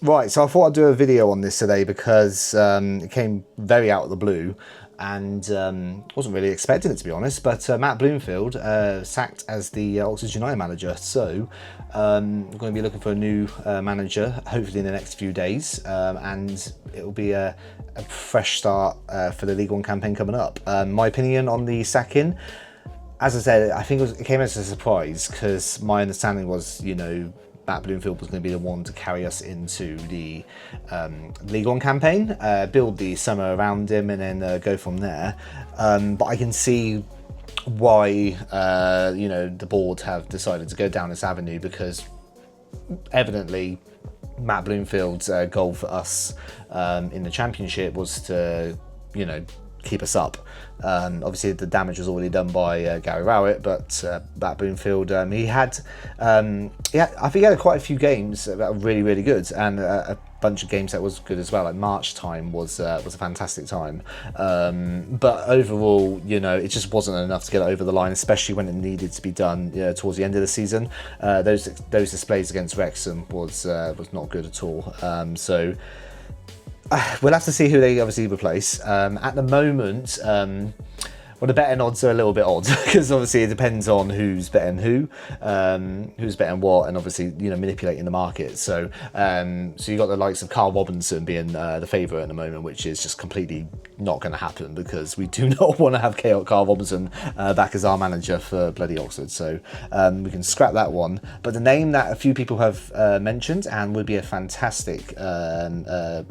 Right, so I thought I'd do a video on this today because it came very out of the blue and wasn't really expecting it, to be honest, but Matt Bloomfield sacked as the Oxford United manager. So I'm going to be looking for a new manager, hopefully in the next few days, and it will be a fresh start for the League One campaign coming up. My opinion on the sacking, as I said, I think it came as a surprise because my understanding was, Matt Bloomfield was going to be the one to carry us into the League One campaign, build the summer around him, and then go from there. But I can see why the board have decided to go down this avenue, because evidently Matt Bloomfield's goal for us in the Championship was to keep us up. Obviously the damage was already done by Gary Rowett, but Matt Bloomfield, I think he had quite a few games that were really, really good, and a bunch of games that was good as well. Like March time was a fantastic time, but overall, it just wasn't enough to get it over the line, especially when it needed to be done towards the end of the season. Those displays against Wrexham was not good at all. So we'll have to see who they obviously replace. At the moment, the betting odds are a little bit odd because obviously it depends on who's betting who's betting what, and obviously manipulating the market. So you got the likes of Carl Robinson being the favourite at the moment, which is just completely not going to happen because we do not want to have Carl Robinson back as our manager for bloody Oxford. So we can scrap that one. But the name that a few people have mentioned and would be a fantastic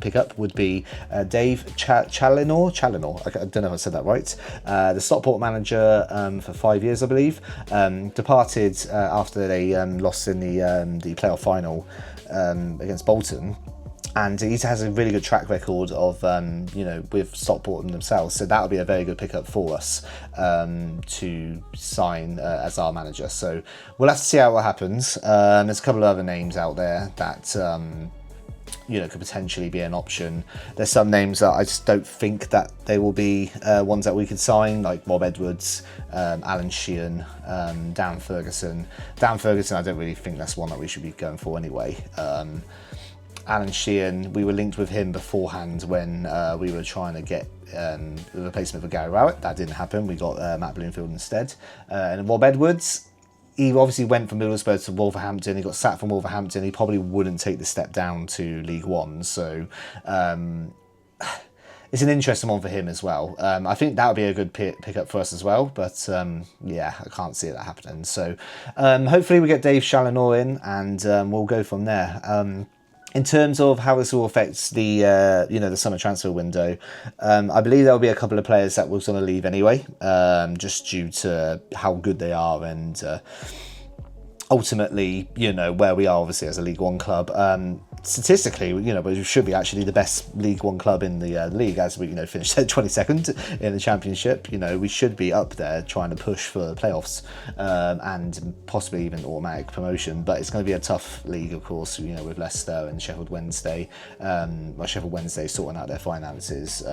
pickup would be Dave Challinor. I don't know if I said that right. The Stockport manager for 5 years, I believe, departed after they lost in the playoff final against Bolton. And he has a really good track record of, with Stockport themselves. So that'll be a very good pickup for us to sign as our manager. So we'll have to see how it happens. There's a couple of other names out there that could potentially be an option. There's some names that I just don't think that they will be ones that we could sign, like Rob Edwards, Alan Sheehan, Dan Ferguson. Dan Ferguson, I don't really think that's one that we should be going for anyway. Alan Sheehan, we were linked with him beforehand when we were trying to get the replacement for Gary Rowett. That didn't happen. We got Matt Bloomfield instead. And Rob Edwards, he obviously went from Middlesbrough to Wolverhampton. He got sacked from Wolverhampton. He probably wouldn't take the step down to League One. So it's an interesting one for him as well. I think that would be a good pickup for us as well. But I can't see that happening. So hopefully we get Dave Challinor in, and we'll go from there. In terms of how this will affect the the summer transfer window, I believe there will be a couple of players that will sort of leave anyway, just due to how good they are and ultimately, where we are obviously as a League One club. Statistically, we should be actually the best League One club in the league, as we finished 22nd in the Championship. We should be up there trying to push for playoffs and possibly even automatic promotion. But it's going to be a tough league, of course. With Leicester and Sheffield Wednesday. Sheffield Wednesday sorting out their finances.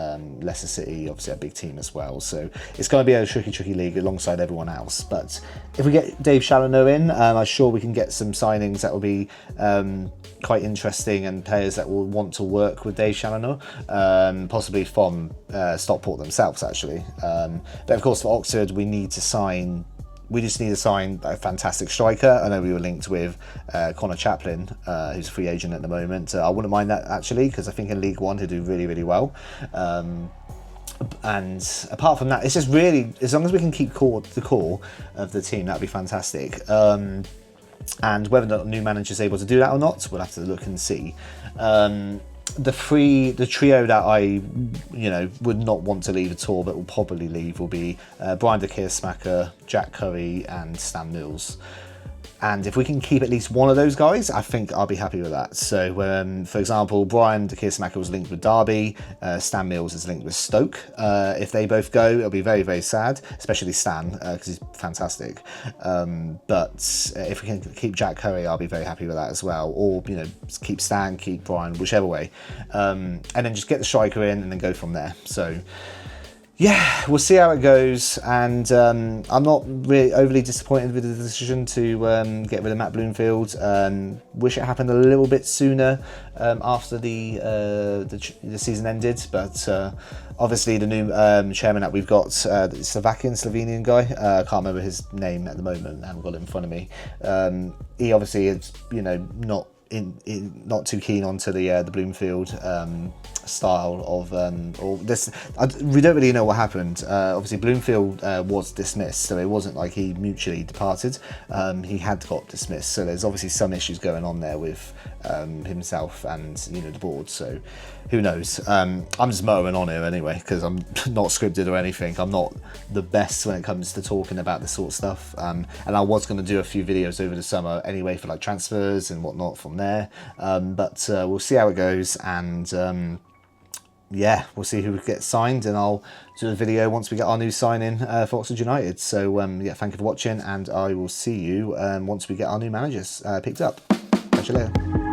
Leicester City, obviously a big team as well. So it's going to be a tricky league alongside everyone else. But if we get Dave Challinor in, I'm sure we can get some signings that will be quite interesting, and players that will want to work with Dave Challinor, possibly from Stockport themselves actually. But of course for Oxford we just need to sign a fantastic striker. I know we were linked with Connor Chaplin, who's a free agent at the moment. I wouldn't mind that actually, because I think in League One he'll do really, really well. And apart from that, it's just really, as long as we can keep the core of the team, that'd be fantastic. And whether the new manager's able to do that or not, we'll have to look and see. The trio that I would not want to leave at all, but will probably leave, will be Brian de Keersmaeker, Jack Curry and Stan Mills. And if we can keep at least one of those guys, I think I'll be happy with that. So, for example, Brian de Keersmaeker was linked with Derby, Stan Mills is linked with Stoke. If they both go, it'll be very, very sad, especially Stan, because he's fantastic. But if we can keep Jack Curry, I'll be very happy with that as well. Or, keep Stan, keep Brian, whichever way. And then just get the striker in and then go from there. So yeah, we'll see how it goes, and I'm not really overly disappointed with the decision to get rid of Matt Bloomfield. Wish it happened a little bit sooner after the season ended, but obviously the new chairman that we've got, the Slovenian guy, I can't remember his name at the moment, I haven't got it in front of me. He obviously is, not too keen onto the Bloomfield style of or this. We don't really know what happened. Obviously, Bloomfield was dismissed, so it wasn't like he mutually departed. He had got dismissed, so there's obviously some issues going on there with himself and the board. So who knows? I'm just mowing on here anyway because I'm not scripted or anything. I'm not the best when it comes to talking about this sort of stuff. And I was going to do a few videos over the summer anyway for like transfers and whatnot from there. But we'll see how it goes, and yeah, we'll see who gets signed, and I'll do a video once we get our new signing for Oxford United. So yeah, thank you for watching, and I will see you once we get our new managers picked up. Catch you later.